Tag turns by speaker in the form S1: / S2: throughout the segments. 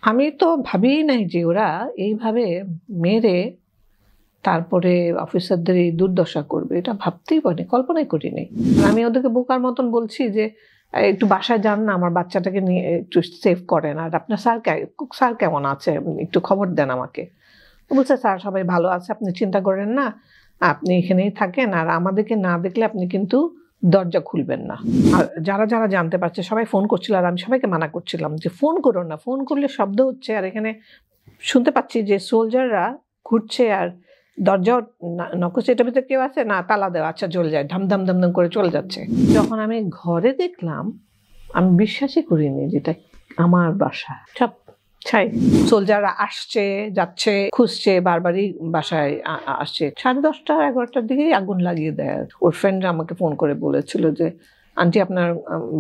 S1: আমি তো ভাবিই নাই যে ওরা এইভাবে মেরে তারপরে অফিসারদের এই দুর্দশা করবে, এটা ভাবতেই পারিনি, কল্পনাই করিনি। আমি ওদেরকে বোকার মতন বলছি যে একটু বাসায় যান না, আমার বাচ্চাটাকে নিয়ে একটু সেভ করেন, আর আপনার স্যার কেমন আছে, একটু খবর দেন আমাকে। বলছে স্যার সবাই ভালো আছে, আপনি চিন্তা করেন না, আপনি এখানেই থাকেন, আর আমাদেরকে না দেখলে আপনি কিন্তু দরজা খুলবেন না। আর যারা যারা জানতে পারছে সবাই ফোন করছিল, আর আমি সবাইকে মানা করছিলাম যে ফোন করো না, ফোন করলে শব্দ হচ্ছে, আর এখানে শুনতে পাচ্ছি যে সোলজাররা ঘুরছে আর দরজাও নকশে, এটার ভিতরে কেউ আছে না, তালা দেওয়া, আচ্ছা চলে যায়, ধাম ধাম ধাম ধাম করে চলে যাচ্ছে। যখন আমি ঘরে দেখলাম আমি বিশ্বাসই করিনি যেটা আমার বাসা। সব ছাই, সোলজাররা আসছে যাচ্ছে, খুঁজছে, বারবারই বাসায় আসছে। 10:30 11টার দিকেই আগুন লাগিয়ে দেয়। ওর ফ্রেন্ডরা আমাকে ফোন করে বলেছিল যে আন্টি আপনার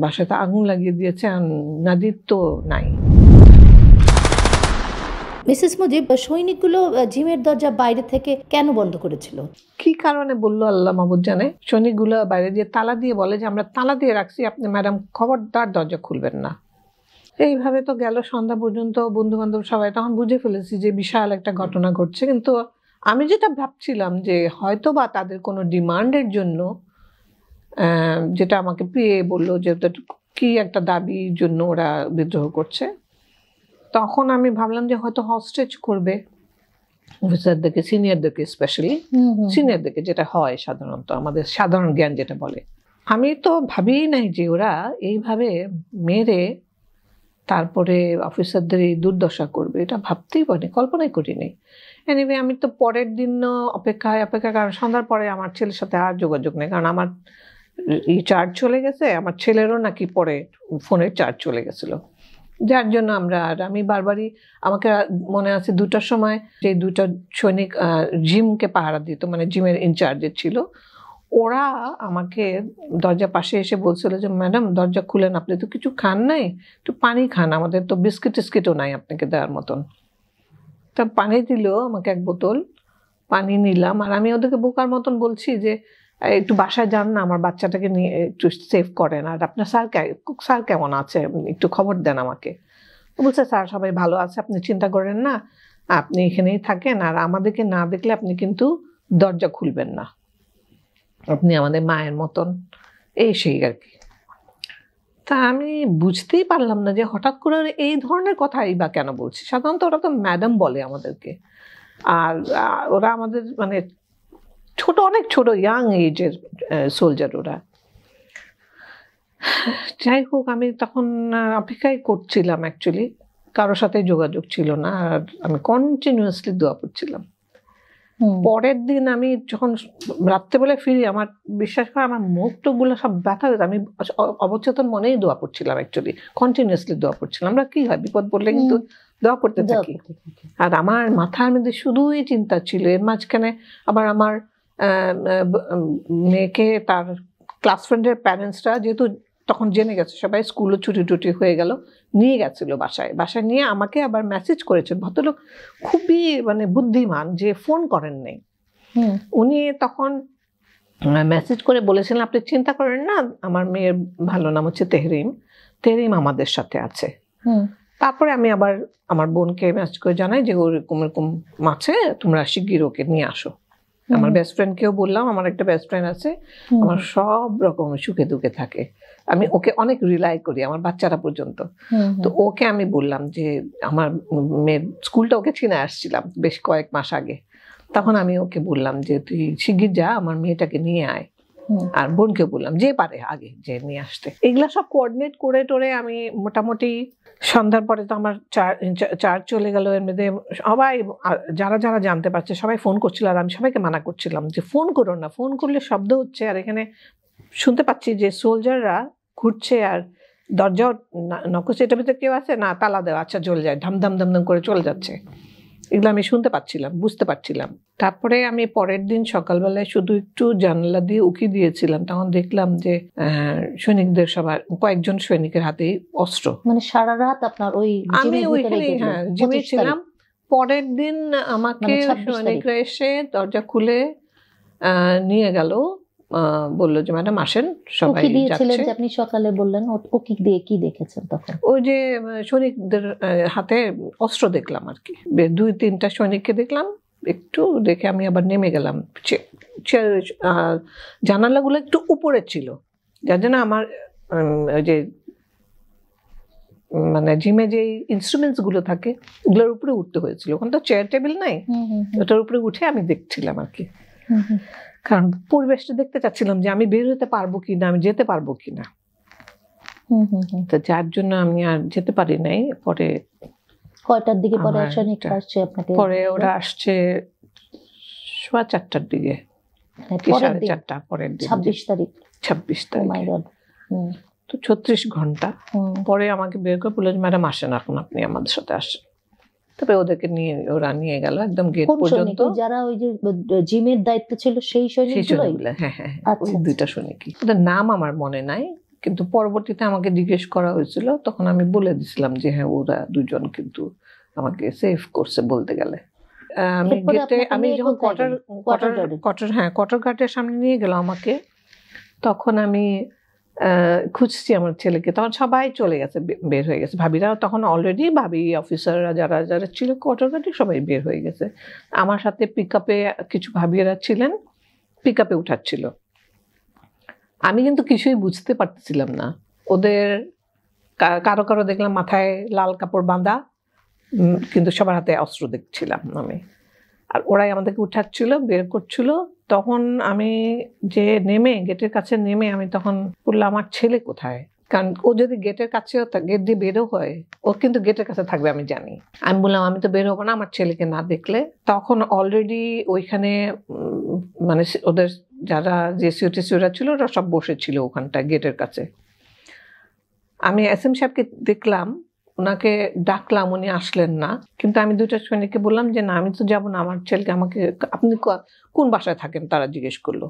S1: বাসায় তো আগুন লাগিয়ে দিয়েছে, আর নাদির তো নাই।
S2: মিসেস মুজিব, সৈনিকগুলো জিমের দরজা বাইরে থেকে কেন বন্ধ করেছিল?
S1: কি কারণে বললো আল্লাহ মাহবুদ জানে। সৈনিকগুলো বাইরে দিয়ে তালা দিয়ে বলে যে আমরা তালা দিয়ে রাখছি, আপনি ম্যাডাম খবরদার দরজা খুলবেন না। এইভাবে তো গেল সন্ধ্যা পর্যন্ত। বন্ধু বান্ধব সবাই তখন বুঝে ফেলেছি যে বিশাল একটা ঘটনা ঘটছে, কিন্তু আমি যেটা ভাবছিলাম যে হয়তো বা তাদের কোনো ডিমান্ডের জন্য, যেটা আমাকে পেয়ে বললো যে কি একটা দাবির জন্য ওরা বিদ্রোহ করছে, তখন আমি ভাবলাম যে হয়তো হস্টেজ করবে অফিসারদেরকে, সিনিয়রদেরকে, স্পেশালি সিনিয়রদেরকে, যেটা হয় সাধারণত, আমাদের সাধারণ জ্ঞান যেটা বলে। আমি তো ভাবিই নাই যে ওরা এইভাবে মেরে তারপরে অফিসারদের এই দুর্দশা করবে, এটা ভাবতেই পারিনি, কল্পনাই করিনি। এনিওয়ে আমি তো পরের দিন অপেক্ষায়, কারণ সন্ধ্যার পরে আমার ছেলের সাথে আর যোগাযোগ নেই, কারণ আমার এই চার্জ চলে গেছে, আমার ছেলেরও নাকি পরে ফোনের চার্জ চলে গেছিলো, যার জন্য আমি বারবারই, আমাকে মনে আছে 2টার সময় যে 2টা সৈনিক জিমকে পাহারা দিত, মানে জিমের ইনচার্জের ছিল, ওরা আমাকে দরজা পাশে এসে বলছিল যে ম্যাডাম দরজা খুলেন, আপনি তো কিছু খান নাই, একটু পানি খান, আমাদের তো বিস্কিটও নাই আপনাকে দেওয়ার মতন। তা পানি দিল আমাকে 1 বোতল পানি নিলাম, আর আমি ওদেরকে বোকার মতন বলছি যে একটু বাসায় যান না, আমার বাচ্চাটাকে নিয়ে একটু সেভ করেন, আর আপনার স্যার কেমন আছে, একটু খবর দেন আমাকে। বলছে স্যার সবাই ভালো আছে, আপনি চিন্তা করেন না, আপনি এখানেই থাকেন, আর আমাদেরকে না দেখলে আপনি কিন্তু দরজা খুলবেন না, আপনি আমাদের মায়ের মতন, এই সেই আর কি। তা আমি বুঝতেই পারলাম না যে হঠাৎ করে এই ধরনের কথাই বা কেন বলছে। সাধারণত ওরা তো ম্যাডাম বলে আমাদেরকে, আর ওরা আমাদের মানে ছোট, অনেক ছোট, ইয়াং এজের সোলজার ওরা। যাই হোক, আমি তখন অপেক্ষাই করছিলাম, অ্যাকচুয়ালি কারোর সাথে যোগাযোগ ছিল না, আর আমি কন্টিনিউয়াসলি দোয়া পড়ছিলাম। পরের দিন আমি যখন রাত্রেবেলায় ফিরি, আমার বিশ্বাস করে আমার মুখ টুকগুলো সব ব্যথা হতো। আমি অবচেতন মনেই দোয়া পড়ছিলাম, অ্যাকচুয়ালি কন্টিনিউয়াসলি দোয়া পড়ছিলাম। আমরা কি হয়, বিপদ পড়লে কিন্তু দোয়া পড়তে থাকি, আর আমার মাথার মধ্যে শুধুই চিন্তা ছিল। এর মাঝখানে আবার আমার মেয়েকে তার ক্লাস ফ্রেন্ডের প্যারেন্টসরা, যেহেতু তখন জেনে গেছে সবাই, স্কুলে ছুটি হয়ে গেল, নিয়ে গেছিল বাসায় নিয়ে আমাকে আবার মেসেজ করেছেন। ভদ্রলোক খুবই মানে বুদ্ধিমান, যে ফোন করেন নাই, উনি তখন মেসেজ করে বলেছিলেন আপনি চিন্তা করেন না, আমার মেয়ের ভালো নাম হচ্ছে তেহরিম আমাদের সাথে আছে। তারপরে আমি আবার আমার বোনকে মেসেজ করে জানাই যে ওরকম আছে, তোমরা শিগগির ওকে নিয়ে আসো। আমার বেস্ট ফ্রেন্ডকেও বললাম, আমার একটা বেস্ট ফ্রেন্ড আছে, আমার সব রকম সুখে দুঃখে থাকে, আমি ওকে অনেক রিলাই করি, আমার বাচ্চারা পর্যন্ত। তো ওকে আমি বললাম যে আমার মেয়ের স্কুলটা ওকে চিনে আসছিলাম বেশ কয়েক মাস আগে, তখন আমি ওকে বললাম যে তুই শিগগির যা, আমার মেয়েটাকে নিয়ে আয়। আর বোনকেও বললাম যে পারে আগে যে নিয়ে আসতে। এগুলা সব কোঅর্ডিনেট করে টোরে আমি মোটামুটি সন্ধ্যার পরে তো আমার চার্জ চলে গেল। এর মধ্যে সবাই যারা যারা জানতে পারছে সবাই ফোন করছিল, আর আমি সবাইকে মানা করছিলাম যে ফোন করো না, ফোন করলে শব্দ হচ্ছে, আর এখানে শুনতে পাচ্ছি যে সোলজাররা ঘুরছে আর দরজাও নকশে, এটার ভিতরে কেউ আছে না, তালা দেওয়া, আচ্ছা চলে যায়, ধাম ধাম ধাম ধাম করে চলে যাচ্ছে। এগুলো আমি শুনতে পাচ্ছিলাম, বুঝতে পারছিলাম। তারপরে আমি পরের দিন সকালবেলায় শুধু একটু জানলা দিয়ে উকি দিয়েছিলাম, তখন দেখলাম যে সৈনিকদের সবার কয়েকজন সৈনিকের হাতেই অস্ত্র।
S2: মানে সারা রাত আপনার ওই
S1: আমি ওইখানে জিমে ছিলাম। পরের দিন আমাকে সৈনিকরা এসে দরজা খুলে নিয়ে গেল বললো যে ম্যাডাম আসেন, সবাই
S2: কি দিয়েছিলেন
S1: যাচ্ছে।
S2: যে আপনি সকালে বললেন, ও কি দিয়ে কি দেখেছেন তখন?
S1: ওই যে সৈনিকদের হাতে অস্ত্র দেখলাম আর কি, 2-3টা সৈনিককে দেখলাম, একটু দেখে আমি আবার নেমে গেলাম। জানালাগুলো একটু উপরে ছিল, যার জন্য আমার ওই যে মানে জিমে যে ইনস্ট্রুমেন্টস গুলো থাকে ওগুলোর উপরে উঠতে হয়েছিল, ওখানে তো চেয়ার টেবিল নাই, ওটার উপরে উঠে আমি দেখছিলাম আর কি। কারণ পরিবেশটা দেখতে চাচ্ছিলাম যে আমি বের হতে পারবো কিনা, আমি যেতে পারবো কিনা। তো যার জন্য আমি আর যেতে পারি নাই। পরে
S2: কয়টার দিকে পরে সৈনিকরা আসছে আপনাকে?
S1: পরে ওরা আসছে 4:15টার দিকে,
S2: পরের দিন
S1: 4:30 পরের দিন,
S2: 26 তারিখ।
S1: 26
S2: ও মাই
S1: তারিখ।
S2: গড।
S1: তো 36 ঘন্টা পরে আমাকে বের করে বললো, ম্যাডাম আসেন এখন, আপনি আমাদের সাথে আসেন। তবে ওদেরকে ওরা নিয়ে গেল একদম গেট পর্যন্ত।
S2: যারা ওই যে জিমের দায়িত্ব ছিল সেই সৈনিকগুলো?
S1: হ্যাঁ, ওই 2টা সৈনিকই। ওদের নাম আমার মনে নাই, কিন্তু পরবর্তীতে আমাকে জিজ্ঞেস করা হয়েছিল, তখন আমি বলে দিছিলাম যে হ্যাঁ ওরা 2জন কিন্তু আমাকে সেভ করছে বলতে গেলে। আমি যখন কটার ঘাটের সামনে নিয়ে গেল আমাকে, তখন আমি খুঁজছি আমার ছেলেকে, তখন সবাই চলে গেছে, বের হয়ে গেছে। ভাবিরা তখন অলরেডি, ভাবি অফিসাররা যারা যারা ছিল কোয়ার্টার ঘাটে সবাই বের হয়ে গেছে। আমার সাথে পিকআপে কিছু ভাবিরা ছিলেন, পিকআপে উঠাচ্ছিল। আমি কিন্তু কিছুই বুঝতে পারতেছিলাম না। ওদের কারো কারো দেখলাম মাথায় লাল কাপড় বাঁধা, কিন্তু সবার হাতে অস্ত্র দেখছিলাম আমি। আর ওরাই আমাদেরকে উঠাচ্ছিল, বের করছিল। তখন আমি যে গেটের কাছে নেমে আমি তখন বললাম, আমার ছেলে কোথায়? কারণ ও যদি গেটের কাছে, গেট দিয়ে বেরো হয়, ও কিন্তু গেটের কাছে থাকবে আমি জানি। আমি বললাম আমি তো বের হবো না আমার ছেলেকে না দেখলে। তখন অলরেডি ওইখানে মানে ওদের যারা যে সিওরা ছিল ওরা সব বসেছিল ওখানটায় গেটের কাছে। আমি এসএম সাহেবকে দেখলাম, ওনাকে ডাকলাম, উনি আসলেন না। কিন্তু আমি 2টা সৈনিককে বললাম যে না আমি তো যাবো না, আমার ছেলেকে, আমাকে, আপনি কোন বাসায় থাকেন তারা জিজ্ঞেস করলো।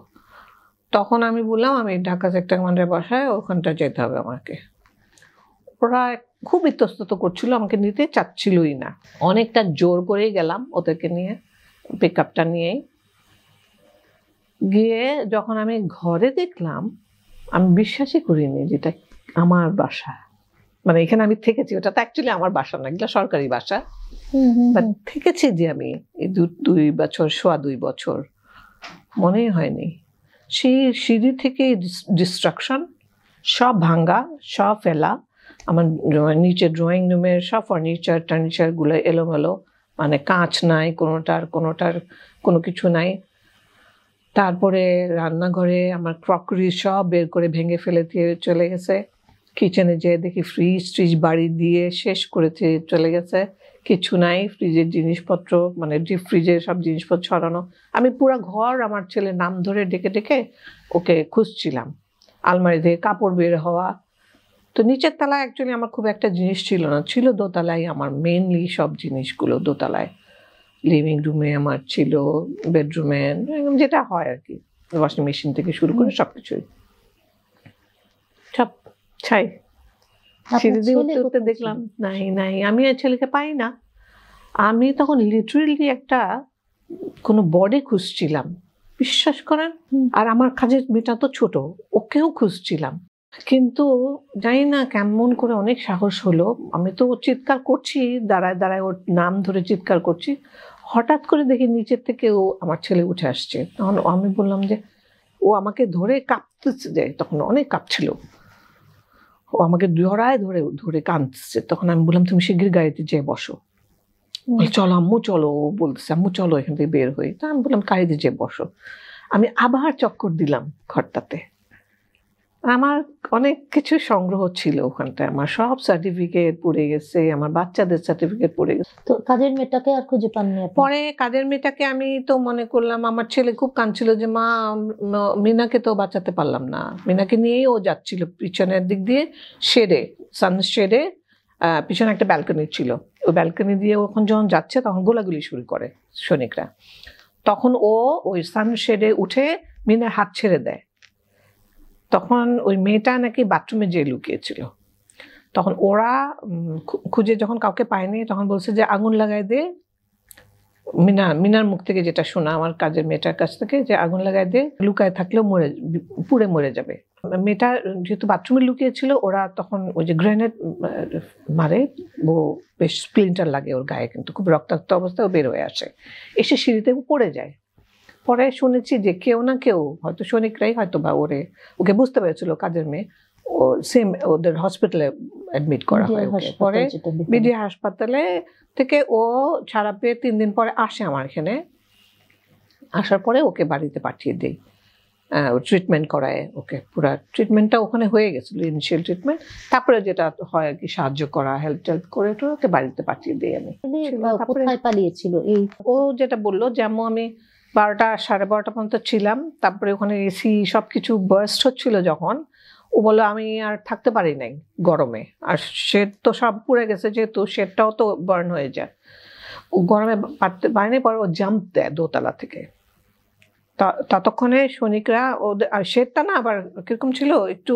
S1: তখন আমি বললাম আমি ঢাকা সেক্টর কমান্ডের বাসায়, ওখানটা যেতে হবে আমাকে। ওরা খুব ইতস্তত করছিল, আমাকে নিতে চাচ্ছিলই না। অনেকটা জোর করেই গেলাম ওদেরকে নিয়ে, পিকআপটা নিয়েই গিয়ে যখন আমি ঘরে দেখলাম, আমি বিশ্বাসই করিনি যেটা আমার বাসা। মানে এখানে আমি থেকেছি, ওটা তো অ্যাকচুয়ালি আমার বাসা না, এটা সরকারি বাসা, বাট থেকেছি যে আমি এই 2 বছর মনেই হয়নি। সেই সিঁড়ি থেকে ডিস্ট্রাকশন, সব ভাঙ্গা, সব ফেলা। আমার নিচে ড্রয়িং রুমের সব ফার্নিচার গুলো এলোমেলো, মানে কাঁচ নাই কোনোটার কোনো কিছু নাই। তারপরে রান্নাঘরে আমার ক্রকারি সব বের করে ভেঙে ফেলে দিয়ে চলে গেছে। কিচেনে যেয়ে দেখি ফ্রিজ বাড়ি দিয়ে শেষ করেছে, চলে গেছে, কিছু নাই। ফ্রিজের জিনিসপত্র, মানে ডিপ ফ্রিজের সব জিনিসপত্র ছড়ানো। আমি পুরো ঘর আমার ছেলের নাম ধরে ডেকে ওকে খুঁজছিলাম। আলমারি থেকে কাপড় বের হওয়া। তো নিচের তলায় অ্যাকচুয়ালি আমার খুব একটা জিনিস ছিল না, ছিল দোতলায় আমার মেইনলি সব জিনিসগুলো। দোতলায় লিভিং রুমে আমার ছিল, বেডরুমে যেটা হয় আর কি, ওয়াশিং মেশিন থেকে শুরু করে সবকিছুই সব ছাই। সিঁড়ি দিয়ে উঠতে দেখলাম নাই, আমি আর ছেলেকে পাই না। আমি তখন লিটারেলি একটা কোনো বডি খুঁজছিলাম, বিশ্বাস করেন। আর আমার কাজের মেয়েটা তো ছোট, ওকেও খুঁজছিলাম। কিন্তু জানি না কেমন করে অনেক সাহস হলো, আমি তো চিৎকার করছি, দাঁড়ায় ওর নাম ধরে চিৎকার করছি। হঠাৎ করে দেখি নিচের থেকে ও আমার ছেলে উঠে আসছে। তখন আমি বললাম যে, ও আমাকে ধরে কাঁপতেছে, যে তখন অনেক কাঁপছিল, ও আমাকে ধরে কাঁদছে। তখন আমি বললাম তুমি শিগগির গাড়িতে যেয়ে বসো। চলো আম্মু চলো, ও বলতেছে আম্মু চলো এখান থেকে বের হই। তা আমি বললাম গাড়িতে যেয়ে বসো। আমি আবার চক্কর দিলাম ঘরটাতে। আমার অনেক কিছু সংগ্রহ ছিল ওখানটায়, আমার সব সার্টিফিকেট পড়ে গেছে, আমার বাচ্চাদের সার্টিফিকেট পড়ে গেছে।
S2: তো কাজের মেয়েটাকে আর খুঁজে পাননি?
S1: পরে কাজের মেয়েটাকে আমি তো মনে করলাম, আমার ছেলে খুব কাঁদছিল যে মা মিনাকে তো বাঁচাতে পারলাম না। মিনাকে নিয়েই ও যাচ্ছিল পিছনের দিক দিয়ে সান শেডে, পিছনে একটা ব্যালকনি ছিল, ওই ব্যালকনি দিয়ে ওখান যখন যাচ্ছে তখন গোলাগুলি শুরু করে সৈনিকরা। তখন ও ওই সান শেডে উঠে মিনার হাত ছেড়ে দেয়। তখন ওই মেয়েটা নাকি বাথরুমে যেয়ে লুকিয়েছিল। তখন ওরা খুঁজে যখন কাউকে পায়নি, তখন বলছে যে আগুন লাগাই দে, মিনার মুখ থেকে যেটা শোনা আমার কাজের মেয়েটার কাছ থেকে, যে আগুন লাগাই দিয়ে লুকায় থাকলেও পুড়ে মরে যাবে। মেয়েটা যেহেতু বাথরুমে লুকিয়েছিল, ওরা তখন ওই যে গ্রেনেড মারে, ও বেশ স্প্লিন্টার লাগে ওর গায়ে, কিন্তু খুব রক্তাক্ত অবস্থায় বের হয়ে আসে, এসে সিঁড়িতে পড়ে যায়। পরে শুনেছি যে কেউ না কেউ, হয়তো সৈনিকরাই হয়তো বা ওকে বুঝতে পেরেছিল কাজের মেয়ে, ও সেম ওদের হসপিটালে অ্যাডমিট করা হয়। পরে বিডিআর হাসপাতালে থেকে ও ছাড়া পেয়ে 3 দিন পরে আসে আমার এখানে। আসার পরে ওকে বাড়িতে পাঠিয়ে দিই, ট্রিটমেন্ট করায়। ওকে পুরো ট্রিটমেন্টটা ওখানে হয়ে গেছিলো, ইনিশিয়াল ট্রিটমেন্ট। তারপরে যেটা হয় আর কি, সাহায্য করা, হেল্প করে ওকে বাড়িতে পাঠিয়ে দিই আমি।
S2: কোথায় পালিয়েছিল? এই
S1: ও যেটা বললো, যেমন আমি 12টা 12:30 পর্যন্ত ছিলাম, তারপরে ওখানে এসি সবকিছু বার্স্ট হচ্ছিল যখন, ও বললো আমি আর থাকতে পারি নাই গরমে, আর শেড তো সব পুড়ে গেছে, যেহেতু শেডটাও তো বার্ন হয়ে যায়, ও গরমে পারতে পারেনি। পরে ও জাম্প দেয় দোতলা থেকে। ততক্ষণে সৈনিকরা ওদের, আর শেডটা না আবার কিরকম ছিল, একটু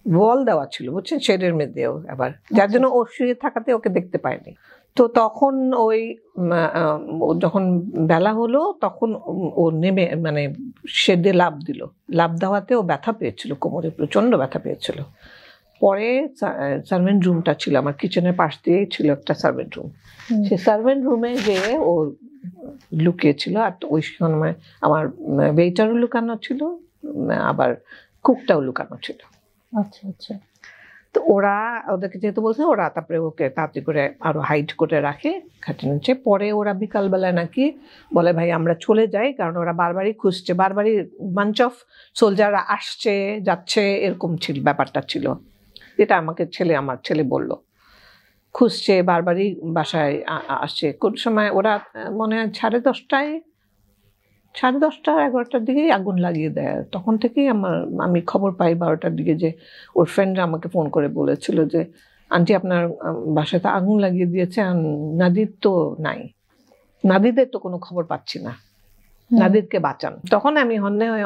S1: ওয়াল দেওয়া ছিল বুঝছেন, শেডের মধ্যেও আবার, যার জন্য ও শুয়ে থাকাতে ওকে দেখতে পায়নি। তো তখন ওই যখন বেলা হলো, তখন ও নেমে মানে শেডে লাফ দেওয়াতে ও ব্যথা পেয়েছিল, কোমরে প্রচন্ড ব্যথা পেয়েছিল। পরে সার্ভেন্ট রুমটা ছিল আমার কিচেনের পাশ দিয়েই ছিল একটা সার্ভেন্ট রুম, সেই সার্ভেন্ট রুমে গিয়ে ও লুকিয়েছিল। আর ওই সময় আমার ওয়েটারও লুকানো ছিল, আবার কুকটাও লুকানো ছিল।
S2: আচ্ছা আচ্ছা।
S1: তো ওদেরকে যেহেতু বলছে, ওরা তারপরে ওকে তাড়াতাড়ি করে আরো হাইড করে রাখে খাটের নিচে। পরে ওরা বিকালবেলায় নাকি বলে ভাই আমরা চলে যাই, কারণ ওরা বারবারই খুঁজছে, বারবারই বাঞ্চ অফ সোলজাররা আসছে যাচ্ছে, এরকম ছিল ব্যাপারটা ছিল, যেটা আমার ছেলে বলল, খুঁজছে বারবারই, বাসায় আসছে। কোন সময় ওরা মনে হয় 10:30 11টার দিকেই আগুন লাগিয়ে দেয়। তখন থেকেই আমি খবর পাই 12টার দিকে, যে ওর ফ্রেন্ডরা আমাকে ফোন করে বলেছিল যে আন্টি আপনার বাসায় তো আগুন লাগিয়ে দিয়েছে, আর নাদির তো নাই, নাদিদের তো কোনো খবর পাচ্ছি না, নাদিরকে বাঁচান। তখন আমি হন্যে হয়ে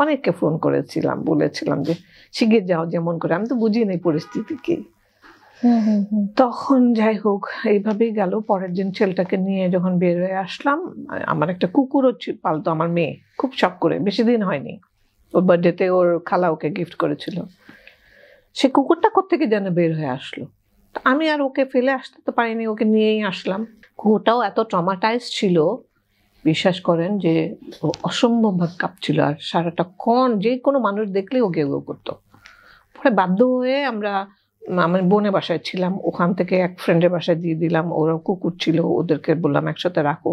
S1: অনেককে ফোন করেছিলাম, বলেছিলাম যে শিগগির যাও যেমন করে, আমি তো বুঝি নাই পরিস্থিতি কি। তখন যাই হোক এইভাবেই গেল। পরের দিন ছেলেটাকে নিয়ে যখন বের হয়ে আসলাম, আমার একটা কুকুরও পালতো আমার মেয়ে, খুব শখ করে, বেশি দিন হয়নি, ওর বার্থডেতে ওর খালা ওকে গিফট করেছিল। সে কুকুরটা কোত্থেকে যেন বের হয়ে আসলো, আমি আর ওকে ফেলে আসতে তো পারিনি, ওকে নিয়েই আসলাম। কুকুরটাও এত ট্রমাটাইজ ছিল, বিশ্বাস করেন যে অসম্ভবভাবে কাঁপছিল, আর সারাটাক্ষণ যে কোনো মানুষ দেখলেই ওকে করতো। পরে বাধ্য হয়ে আমরা আমার বোনের বাসায় ছিলাম, ওখান থেকে এক ফ্রেন্ডের বাসায় দিয়ে দিলাম, ওরাও কুকুর ছিল, ওদেরকে বললাম একসাথে রাখো,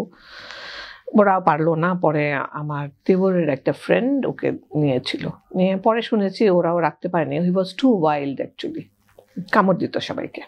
S1: ওরাও পারলো না। পরে আমার দেবরের একটা ফ্রেন্ড ওকে নিয়ে পরে শুনেছি ওরাও রাখতে পারেনি, হি ওয়াজ টু ওয়াইল্ড অ্যাকচুয়ালি, কামড় দিত সবাইকে।